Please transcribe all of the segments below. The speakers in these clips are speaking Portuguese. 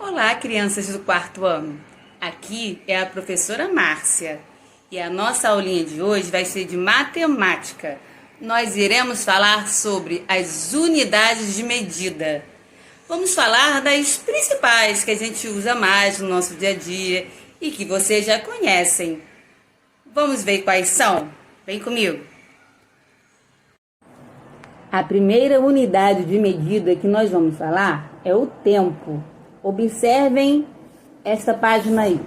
Olá, crianças do quarto ano. Aqui é a professora Márcia e a nossa aulinha de hoje vai ser de matemática. Nós iremos falar sobre as unidades de medida. Vamos falar das principais que a gente usa mais no nosso dia a dia e que vocês já conhecem. Vamos ver quais são? Vem comigo! A primeira unidade de medida que nós vamos falar é o tempo. Observem esta página aí.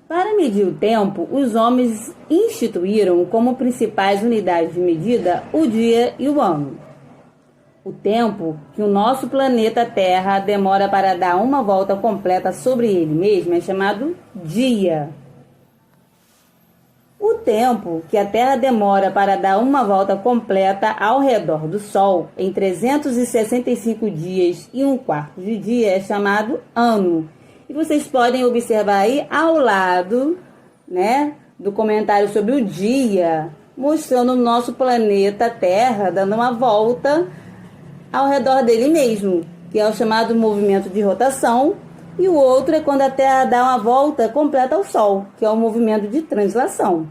Para medir o tempo, os homens instituíram como principais unidades de medida o dia e o ano. O tempo que o nosso planeta Terra demora para dar uma volta completa sobre ele mesmo é chamado dia. O tempo que a Terra demora para dar uma volta completa ao redor do Sol, em 365 dias e um quarto de dia, é chamado ano. E vocês podem observar aí ao lado, do comentário sobre o dia, mostrando o nosso planeta Terra dando uma volta ao redor dele mesmo, que é o chamado movimento de rotação, e o outro é quando a Terra dá uma volta completa ao Sol, que é o movimento de translação.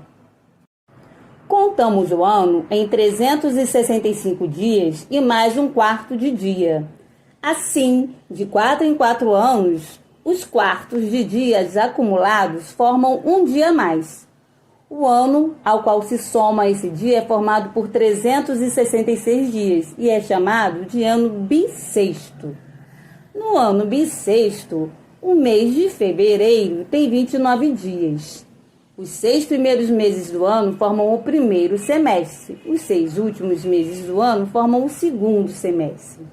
Contamos o ano em 365 dias e mais um quarto de dia. Assim, de 4 em 4 anos, os quartos de dias acumulados formam um dia a mais. O ano ao qual se soma esse dia é formado por 366 dias e é chamado de ano bissexto. No ano bissexto, o mês de fevereiro tem 29 dias. Os 6 primeiros meses do ano formam o primeiro semestre. Os 6 últimos meses do ano formam o segundo semestre.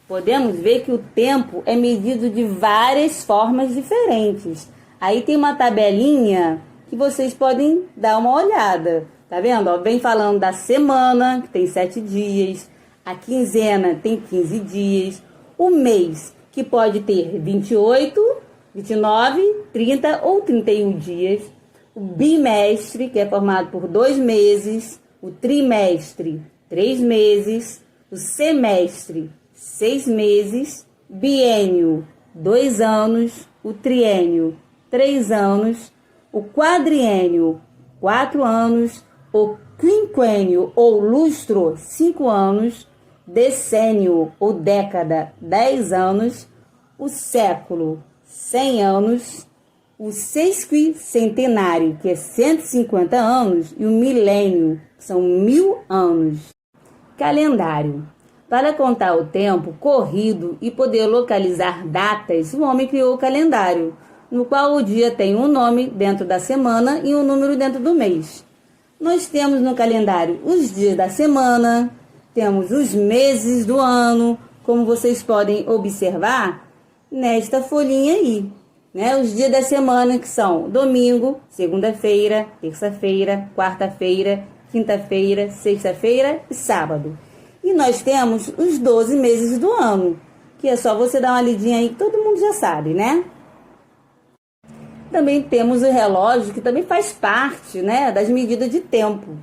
Podemos ver que o tempo é medido de várias formas diferentes. Aí tem uma tabelinha que vocês podem dar uma olhada. Tá vendo? Vem falando da semana, que tem 7 dias. A quinzena tem 15 dias. O mês, que pode ter 28, 29, 30 ou 31 dias. O bimestre, que é formado por 2 meses. O trimestre, 3 meses. O semestre, 6 meses. Biênio, 2 anos. O triênio, 3 anos. O quadriênio, 4 anos. O quinquênio ou lustro, 5 anos. Decênio ou década, 10 anos. O século, 100 anos. O sesquicentenário, que é 150 anos, e o milênio, que são 1000 anos. Calendário. Para contar o tempo corrido e poder localizar datas, o homem criou o calendário, no qual o dia tem um nome dentro da semana e um número dentro do mês. Nós temos no calendário os dias da semana, temos os meses do ano, como vocês podem observar nesta folhinha aí. Os dias da semana, que são domingo, segunda-feira, terça-feira, quarta-feira, quinta-feira, sexta-feira e sábado. E nós temos os 12 meses do ano, que é só você dar uma lidinha aí que todo mundo já sabe, né? Também temos o relógio, que também faz parte, das medidas de tempo.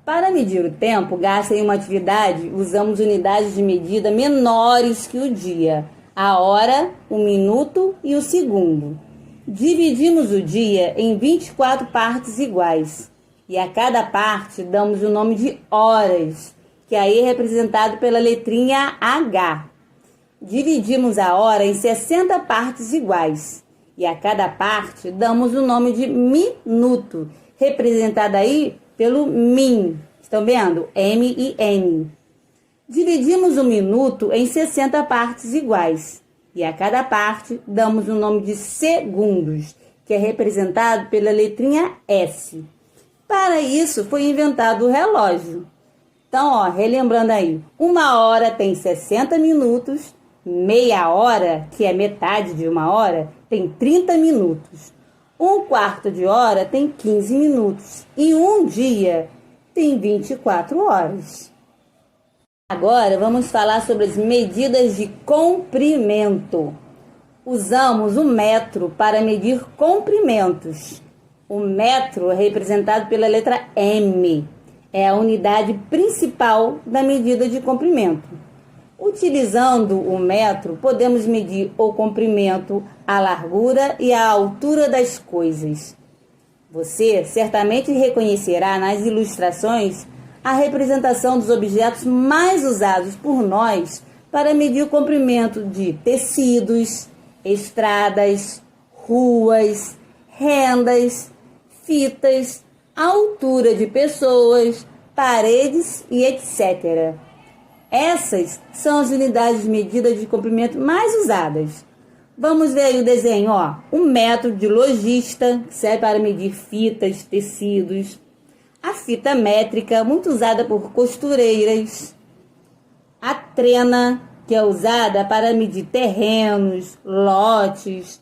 Para medir o tempo, gasta em uma atividade, usamos unidades de medida menores que o dia. A hora, o minuto e o segundo. Dividimos o dia em 24 partes iguais. E a cada parte damos o nome de horas, que aí é representado pela letrinha H. Dividimos a hora em 60 partes iguais. E a cada parte damos o nome de minuto, representado aí pelo min. Estão vendo? M-I-N. Dividimos o minuto em 60 partes iguais e a cada parte damos o nome de segundos, que é representado pela letrinha S. Para isso foi inventado o relógio. Então, relembrando aí, 1 hora tem 60 minutos, meia hora, que é metade de 1 hora, tem 30 minutos. 1/4 de hora tem 15 minutos e um dia tem 24 horas. Agora vamos falar sobre as medidas de comprimento. Usamos o metro para medir comprimentos. O metro é representado pela letra M. É a unidade principal da medida de comprimento. Utilizando o metro, podemos medir o comprimento, a largura e a altura das coisas. Você certamente reconhecerá nas ilustrações a representação dos objetos mais usados por nós para medir o comprimento de tecidos, estradas, ruas, rendas, fitas, a altura de pessoas, paredes e etc. Essas são as unidades de medida de comprimento mais usadas. Vamos ver aí o desenho, ó. O metro de logista, que serve para medir fitas, tecidos. A fita métrica, muito usada por costureiras. A trena, que é usada para medir terrenos, lotes.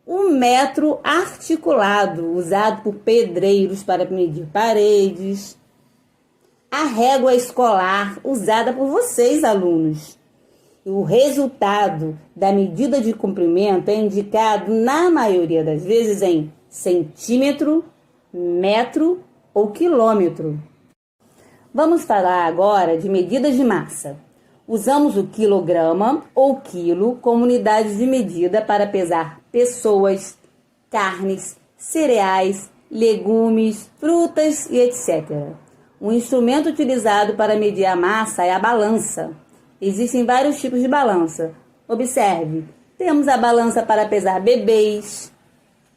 O metro articulado, usado por pedreiros para medir paredes. A régua escolar, usada por vocês, alunos. O resultado da medida de comprimento é indicado, na maioria das vezes, em centímetro, metro ou quilômetro. Vamos falar agora de medidas de massa. Usamos o quilograma ou quilo como unidade de medida para pesar pessoas, carnes, cereais, legumes, frutas e etc. O instrumento utilizado para medir a massa é a balança. Existem vários tipos de balança. Observe, temos a balança para pesar bebês,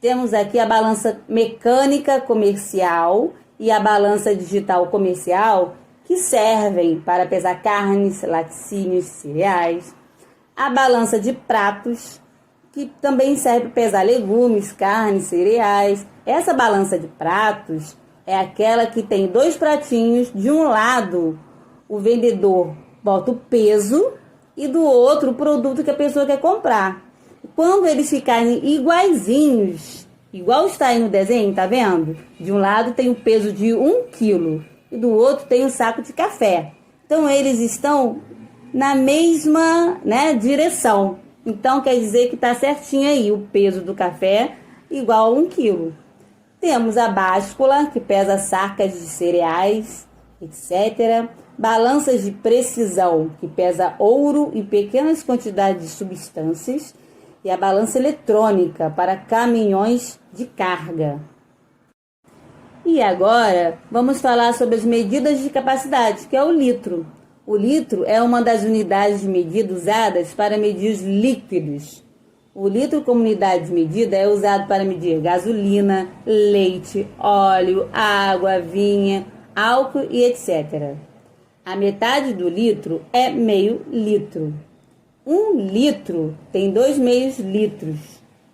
temos aqui a balança mecânica comercial e a balança digital comercial, que servem para pesar carnes, laticínios, cereais. A balança de pratos, que também serve para pesar legumes, carnes, cereais. Essa balança de pratos é aquela que tem 2 pratinhos. De um lado, o vendedor bota o peso e do outro o produto que a pessoa quer comprar. Quando eles ficarem iguaizinhos, igual está aí no desenho, tá vendo? De um lado tem o peso de 1 quilo e do outro tem um saco de café. Então eles estão na mesma, direção. Então quer dizer que está certinho aí o peso do café igual a 1 quilo. Temos a báscula, que pesa sacas de cereais, etc. Balanças de precisão, que pesa ouro e pequenas quantidades de substâncias. E a balança eletrônica, para caminhões de carga. E agora, vamos falar sobre as medidas de capacidade, que é o litro. O litro é uma das unidades de medida usadas para medir os líquidos. O litro como unidade de medida é usado para medir gasolina, leite, óleo, água, vinha, álcool e etc. A metade do litro é meio litro. 1 litro tem 2 meios litros.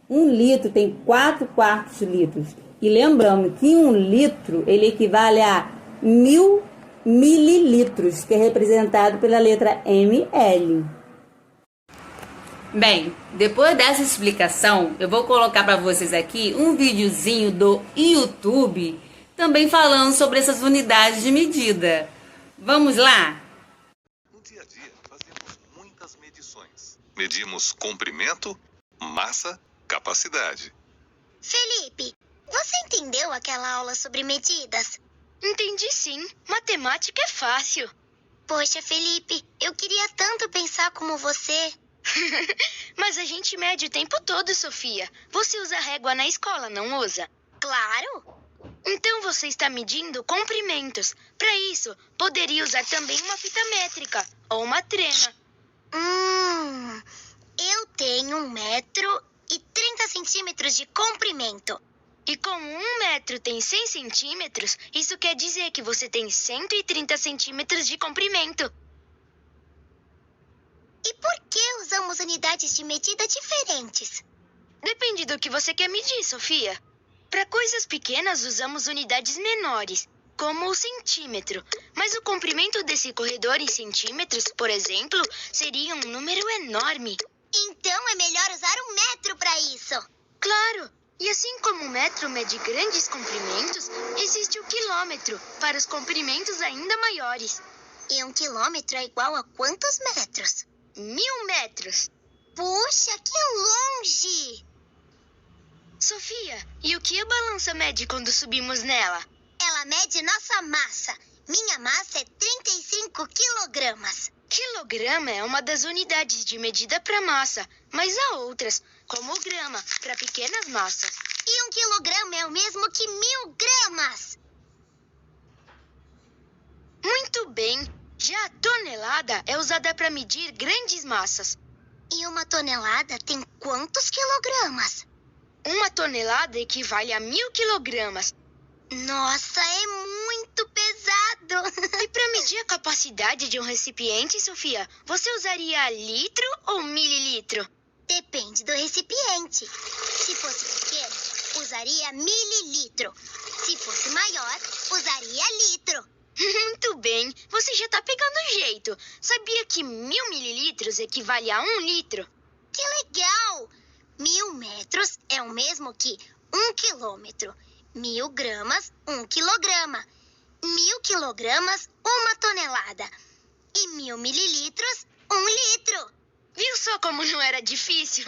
1 litro tem 4 quartos litros. E lembrando que 1 litro ele equivale a 1000 mililitros, que é representado pela letra ml. Bem, depois dessa explicação, eu vou colocar para vocês aqui um videozinho do YouTube, também falando sobre essas unidades de medida. Vamos lá? No dia a dia, fazemos muitas medições. Medimos comprimento, massa, capacidade. Felipe, você entendeu aquela aula sobre medidas? Entendi sim. Matemática é fácil. Poxa, Felipe, eu queria tanto pensar como você. Mas a gente mede o tempo todo, Sofia. Você usa régua na escola, não usa? Claro. Então você está medindo comprimentos. Para isso, poderia usar também uma fita métrica ou uma trena. Eu tenho 1 metro e 30 centímetros de comprimento. E como 1 metro tem 100 centímetros, isso quer dizer que você tem 130 centímetros de comprimento. E por que usamos unidades de medida diferentes? Depende do que você quer medir, Sofia. Para coisas pequenas, usamos unidades menores, como o centímetro. Mas o comprimento desse corredor em centímetros, por exemplo, seria um número enorme. Então é melhor usar 1 metro para isso. Claro! E assim como o metro mede grandes comprimentos, existe o quilômetro, para os comprimentos ainda maiores. E 1 quilômetro é igual a quantos metros? 1000 metros. Puxa, que longe! Sofia, e o que a balança mede quando subimos nela? Ela mede nossa massa. Minha massa é 35 quilogramas. Quilograma é uma das unidades de medida para massa, mas há outras, como o grama, para pequenas massas. E 1 quilograma é o mesmo que 1000 gramas. Muito bem. Já a tonelada é usada para medir grandes massas. E 1 tonelada tem quantos quilogramas? 1 tonelada equivale a 1000 quilogramas. Nossa, é muito pesado. E para medir a capacidade de um recipiente, Sofia, você usaria litro ou mililitro? Depende do recipiente. Se fosse pequeno, usaria mililitro. Se fosse maior, usaria litro. Muito bem, você já tá pegando o jeito. Sabia que 1000 mililitros equivale a 1 litro? Que legal! 1000 metros é o mesmo que 1 quilômetro. 1000 gramas, 1 quilograma. 1000 quilogramas, 1 tonelada. E 1000 mililitros, 1 litro. Viu só como não era difícil?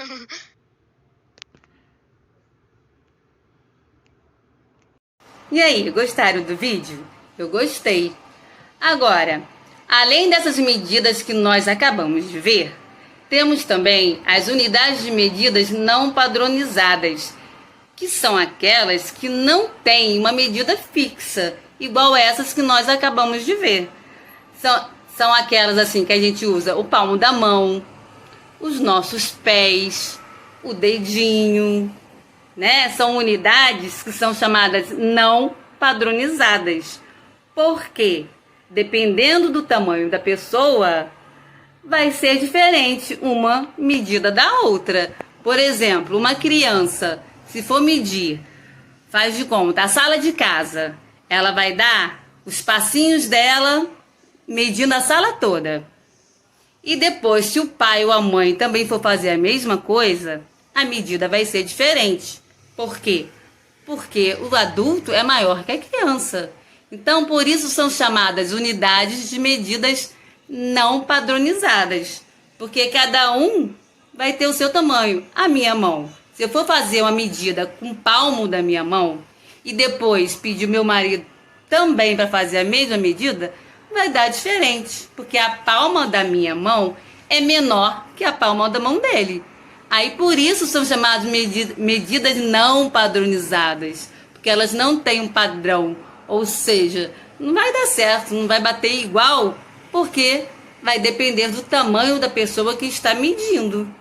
E aí, gostaram do vídeo? Eu gostei. Agora, além dessas medidas que nós acabamos de ver, temos também as unidades de medidas não padronizadas, que são aquelas que não têm uma medida fixa, igual essas que nós acabamos de ver. São aquelas assim que a gente usa o palmo da mão, os nossos pés, o dedinho, né? São unidades que são chamadas não padronizadas. Porque, dependendo do tamanho da pessoa, vai ser diferente uma medida da outra. Por exemplo, uma criança, se for medir, faz de conta, a sala de casa, ela vai dar os passinhos dela medindo a sala toda. E depois, se o pai ou a mãe também for fazer a mesma coisa, a medida vai ser diferente. Por quê? Porque o adulto é maior que a criança. Então, por isso são chamadas unidades de medidas não padronizadas. Porque cada um vai ter o seu tamanho. A minha mão, se eu for fazer uma medida com o palmo da minha mão e depois pedir o meu marido também para fazer a mesma medida, vai dar diferente. Porque a palma da minha mão é menor que a palma da mão dele. Aí por isso são chamadas medidas não padronizadas. Porque elas não têm um padrão. Ou seja, não vai dar certo, não vai bater igual, porque vai depender do tamanho da pessoa que está medindo.